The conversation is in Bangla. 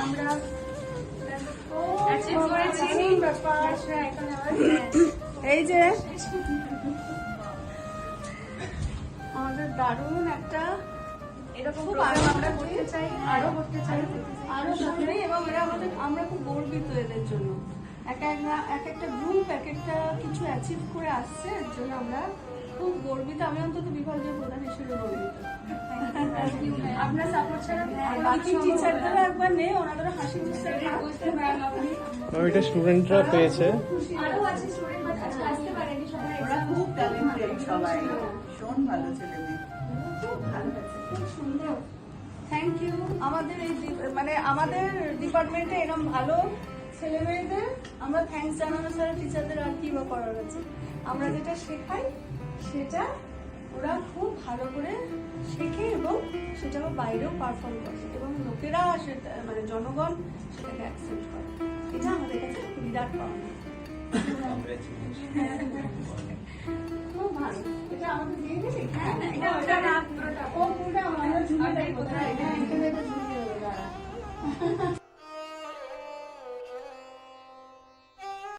আমরা এই যে আমাদের দারুণ একটা এরকম আমরা করতে চাই, আরো করতে চাই, আরো সামনে। এবং এরা আমরা খুব গর্বিত এদের জন্য। এক একটা গ্রুপ এক একটা কিছু অ্যাচিভ করে আসছে, এর জন্য আমরা খুব গর্বিত। আমি অন্তত বিভাগীয় প্রধান হিসেবে গর্বিত। আপনার সাপোর্ট ছাড়া বাকি টিচারদেরও একবার নেই, ওনাদেরও হাসি খুশি বুঝতে পারেন আপনি। এটা স্টুডেন্টরা পেয়েছে। আরো আছে স্টুডেন্ট আসতে পারেনি সবাই। ওরা খুব ট্যালেন্টেড, সবাই ভীষণ ভালো ছেলে মেয়ে, খুব ভালো আছে, খুব সুন্দর। Thank you. আমাদের এই মানে আমাদের ডিপার্টমেন্টে এরকম ভালো ছেলে মেয়েদের আমরা থ্যাঙ্কস জানানো ছাড়া টিচারদের আর কি বা করার আছে। আমরা যেটা শেখাই সেটা ওরা খুব ভালো করে শেখে এবং সেটা বাইরেও পারফর্ম করে এবং লোকেরা সেটা মানে জনগণ সেটাকে অ্যাকসেপ্ট করে। এটা আমাদের কাছে বিরাট পাওনা। খুব ভালো। এটা আমাদের দিয়ে দিবি? হ্যাঁ, এটা ওটা না, ও পুরোটা আমরা ঝুলে দেই কোথায়।